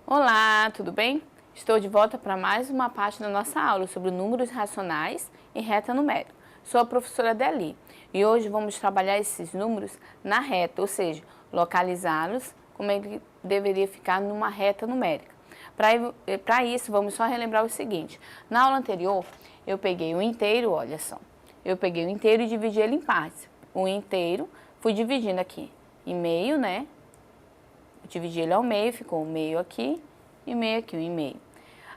Olá, tudo bem? Estou de volta para mais uma parte da nossa aula sobre números racionais em reta numérica. Sou a professora Deli e hoje vamos trabalhar esses números na reta, ou seja, localizá-los como ele deveria ficar numa reta numérica. Para isso, vamos só relembrar o seguinte. Na aula anterior, eu peguei o inteiro, olha só. Eu peguei o inteiro e dividi ele em partes. O inteiro, fui dividindo aqui em meio, né? Eu dividi ele ao meio, ficou um meio aqui e meio aqui, um meio.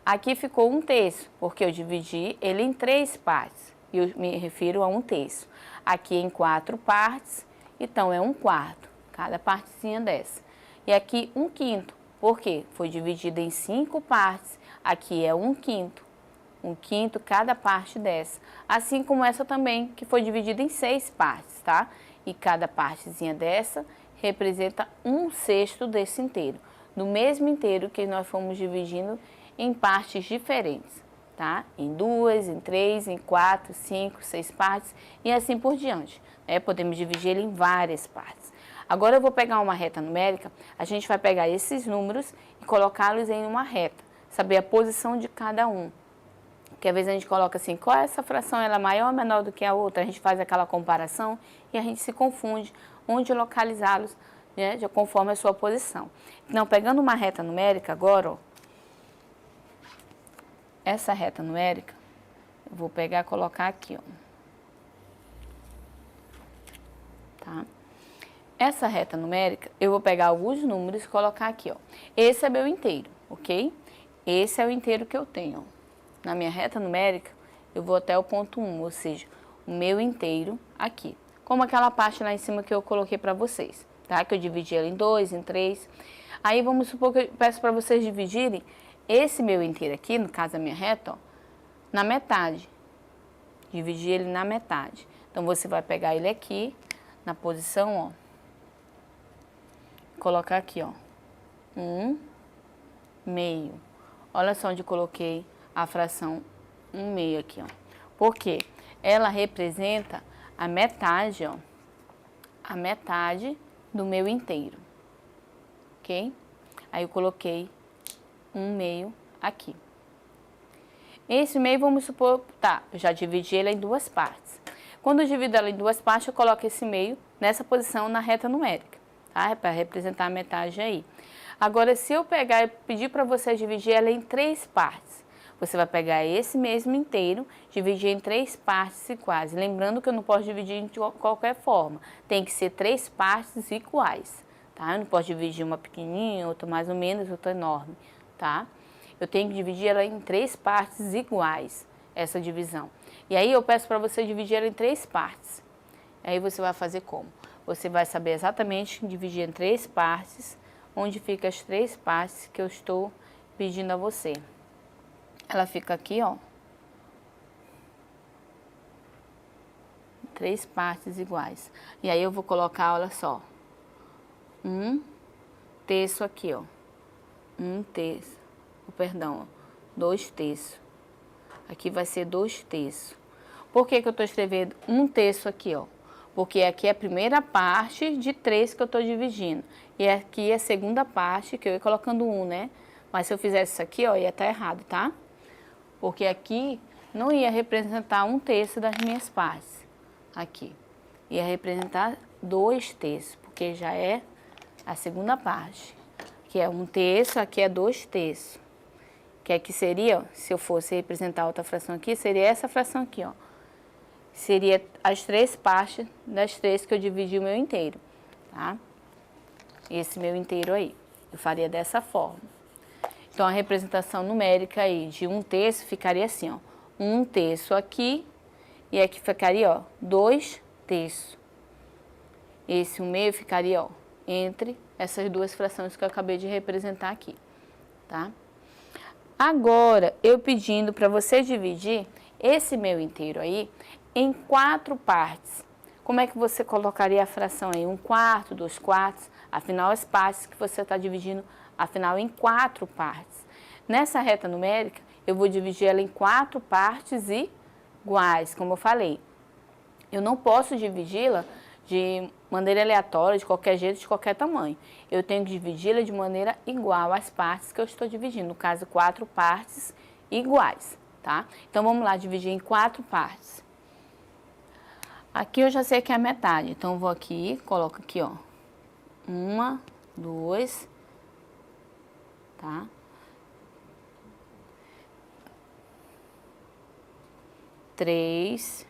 Aqui ficou um terço, porque eu dividi ele em 3 partes. E eu me refiro a um terço. Aqui em 4 partes, então é 1/4, cada partezinha dessa. E aqui 1/5, porque foi dividido em 5 partes. Aqui é 1/5. 1/5 cada parte dessa. Assim como essa também, que foi dividida em 6 partes, tá? E cada partezinha dessa representa 1/6 desse inteiro, do mesmo inteiro que nós fomos dividindo em partes diferentes, tá? Em 2, em 3, em 4, 5, 6 partes e assim por diante, né? Podemos dividir ele em várias partes. Agora eu vou pegar uma reta numérica, a gente vai pegar esses números e colocá-los em uma reta, saber a posição de cada um. Porque às vezes a gente coloca assim, qual é essa fração, ela é maior ou menor do que a outra? A gente faz aquela comparação e a gente se confunde onde localizá-los, né, conforme a sua posição. Então, pegando uma reta numérica agora, ó, essa reta numérica, eu vou pegar e colocar aqui, ó. Tá? Essa reta numérica, eu vou pegar alguns números e colocar aqui, ó. Esse é meu inteiro, ok? Esse é o inteiro que eu tenho, ó. Na minha reta numérica, eu vou até o ponto 1, ou seja, o meu inteiro aqui. Como aquela parte lá em cima que eu coloquei para vocês, tá? Que eu dividi ela em 2, em 3. Aí vamos supor que eu peço para vocês dividirem esse meu inteiro aqui, no caso a minha reta, ó, na metade. Dividir ele na metade. Então você vai pegar ele aqui, na posição, ó. Colocar aqui, ó. 1/2. Olha só onde eu coloquei a fração 1/2 aqui, ó. Porque ela representa a metade, ó. A metade do meu inteiro. Ok? Aí eu coloquei 1/2 aqui. Esse meio, vamos supor, tá, eu já dividi ele em 2 partes. Quando eu divido ela em 2 partes, eu coloco esse meio nessa posição na reta numérica, tá? É para representar a metade aí. Agora, se eu pegar e pedir para você dividir ela em 3 partes, você vai pegar esse mesmo inteiro, dividir em 3 partes iguais. Lembrando que eu não posso dividir de qualquer forma. Tem que ser 3 partes iguais, tá? Eu não posso dividir uma pequenininha, outra mais ou menos, outra enorme, tá? Eu tenho que dividir ela em 3 partes iguais, essa divisão. E aí eu peço para você dividir ela em 3 partes. Aí você vai fazer como? Você vai saber exatamente dividir em 3 partes, onde ficam as 3 partes que eu estou pedindo a você. Ela fica aqui, ó. 3 partes iguais. E aí eu vou colocar, olha só. 1/3 aqui, ó. 1/3. Perdão, ó. 2/3. Aqui vai ser 2/3. Por que que eu tô escrevendo 1/3 aqui, ó? Porque aqui é a primeira parte de 3 que eu tô dividindo. E aqui é a segunda parte que eu ia colocando 1, né? Mas se eu fizesse isso aqui, ó, ia estar errado, tá? Porque aqui não ia representar 1/3 das minhas partes. Aqui. Ia representar 2/3, porque já é a segunda parte. Que é 1/3, aqui é 2/3. Que aqui seria, ó, se eu fosse representar outra fração aqui, seria essa fração aqui, ó. Seria as 3 partes das 3 que eu dividi o meu inteiro, tá? Esse meu inteiro aí. Eu faria dessa forma. Então, a representação numérica aí de 1/3 ficaria assim, ó. 1/3 aqui e aqui ficaria, ó, 2/3. Esse 1/2 ficaria, ó, entre essas duas frações que eu acabei de representar aqui, tá? Agora, eu pedindo para você dividir esse meu inteiro aí em 4 partes. Como é que você colocaria a fração aí? 1/4, 2/4, afinal as partes que você está dividindo, afinal em 4 partes. Nessa reta numérica, eu vou dividir ela em 4 partes iguais, como eu falei. Eu não posso dividi-la de maneira aleatória, de qualquer jeito, de qualquer tamanho. Eu tenho que dividi-la de maneira igual às partes que eu estou dividindo. No caso, 4 partes iguais, tá? Então, vamos lá dividir em 4 partes. Aqui eu já sei que é a metade, então eu vou aqui, coloco aqui, ó, 1, 2, tá? 3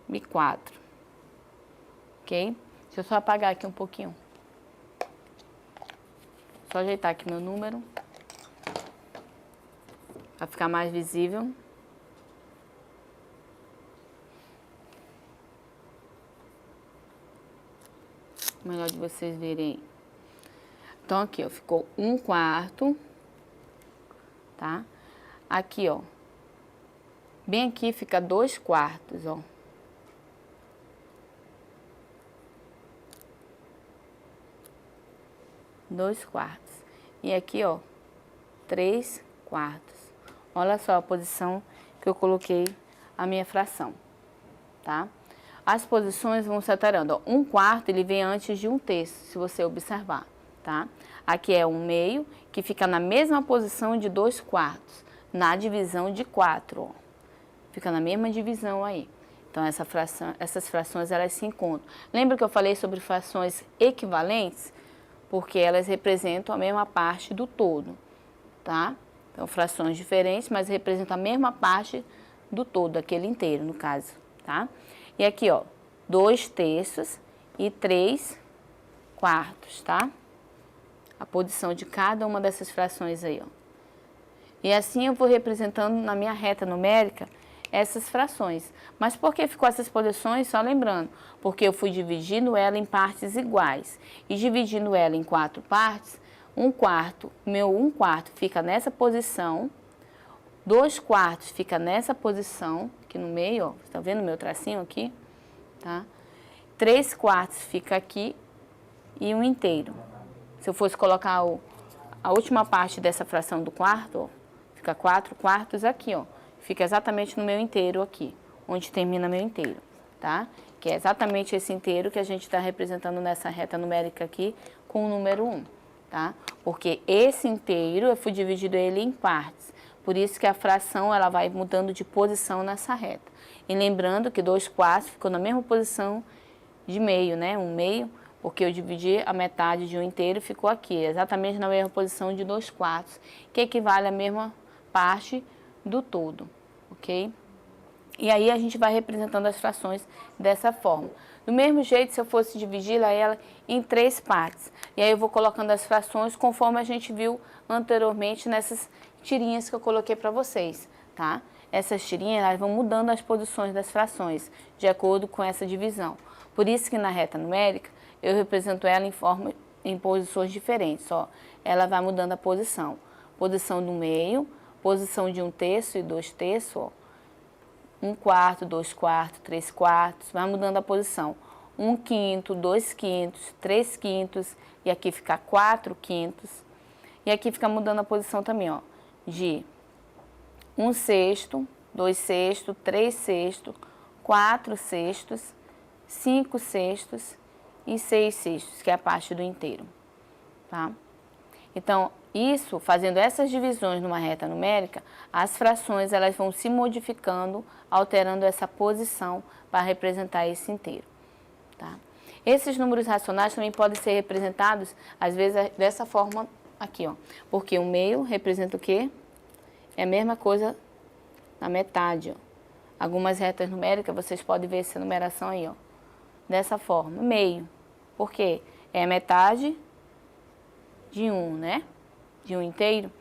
e 4, ok? Deixa eu só apagar aqui um pouquinho. Só ajeitar aqui meu número, para ficar mais visível. Melhor de vocês verem. Então, aqui, ó, ficou 1/4, tá? Aqui, ó, bem aqui fica 2/4, ó. Dois quartos. E aqui, ó, 3/4. Olha só a posição que eu coloquei a minha fração, tá? As posições vão se alterando. 1/4 ele vem antes de 1/3, se você observar, tá? Aqui é 1/2, que fica na mesma posição de 2/4, na divisão de 4, ó. Fica na mesma divisão aí. Então, essas frações, elas se encontram. Lembra que eu falei sobre frações equivalentes? Porque elas representam a mesma parte do todo, tá? Então, frações diferentes, mas representam a mesma parte do todo, aquele inteiro, no caso, tá? E aqui, ó, 2/3 e 3/4, tá? A posição de cada uma dessas frações aí, ó. E assim eu vou representando na minha reta numérica essas frações. Mas por que ficou essas posições? Só lembrando, porque eu fui dividindo ela em partes iguais. E dividindo ela em 4 partes, 1/4, meu 1/4 fica nessa posição, 2/4 fica nessa posição, aqui no meio, ó, tá vendo meu tracinho aqui? Tá? 3/4 fica aqui e 1/2. Se eu fosse colocar a última parte dessa fração do quarto, ó, fica 4/4 aqui, ó. Fica exatamente no meu inteiro aqui, onde termina meu inteiro, tá? Que é exatamente esse inteiro que a gente está representando nessa reta numérica aqui com o número 1, tá? Porque esse inteiro, eu fui dividido ele em partes. Por isso que a fração, ela vai mudando de posição nessa reta. E lembrando que 2/4 ficou na mesma posição de meio, né? 1/2, porque eu dividi a metade de um inteiro e ficou aqui, exatamente na mesma posição de 2/4, que equivale à mesma parte do todo, ok? E aí a gente vai representando as frações dessa forma. Do mesmo jeito, se eu fosse dividi-la ela em 3 partes. E aí eu vou colocando as frações conforme a gente viu anteriormente nessas tirinhas que eu coloquei para vocês, tá? Essas tirinhas, elas vão mudando as posições das frações, de acordo com essa divisão. Por isso que na reta numérica, eu represento ela em posições diferentes, ó. Ela vai mudando a posição. Posição do meio, posição de 1/3 e 2/3, ó. 1/4, 2/4, 3/4, vai mudando a posição. 1/5, 2/5, 3/5, e aqui fica 4/5. E aqui fica mudando a posição também, ó, de 1/6, 2/6, 3/6, 4/6, 5/6 e 6/6, que é a parte do inteiro, tá? Então, isso, fazendo essas divisões numa reta numérica, as frações, elas vão se modificando, alterando essa posição para representar esse inteiro, tá? Esses números racionais também podem ser representados, às vezes, dessa forma aqui, ó. Porque o meio representa o quê? É a mesma coisa na metade, ó. Algumas retas numéricas, vocês podem ver essa numeração aí, ó. Dessa forma, meio. Por quê? É a metade de 1, né? De 1 inteiro.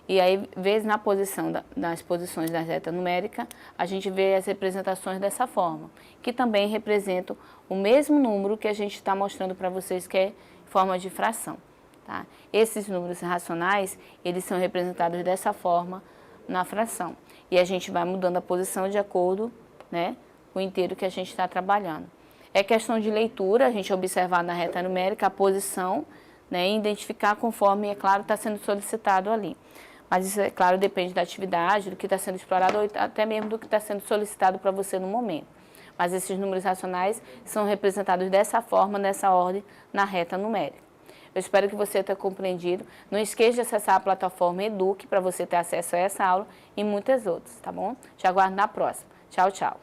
E aí, vezes na posição nas posições da reta numérica, a gente vê as representações dessa forma, que também representam o mesmo número que a gente está mostrando para vocês, que é forma de fração, tá? Esses números racionais, eles são representados dessa forma na fração. E a gente vai mudando a posição de acordo, né, com o inteiro que a gente está trabalhando. É questão de leitura, a gente observar na reta numérica a posição, né, e identificar conforme, é claro, está sendo solicitado ali. Mas isso, é claro, depende da atividade, do que está sendo explorado, ou até mesmo do que está sendo solicitado para você no momento. mas esses números racionais são representados dessa forma, nessa ordem, na reta numérica. Eu espero que você tenha compreendido. Não esqueça de acessar a plataforma Eduque para você ter acesso a essa aula e muitas outras, tá bom? Te aguardo na próxima. Tchau, tchau.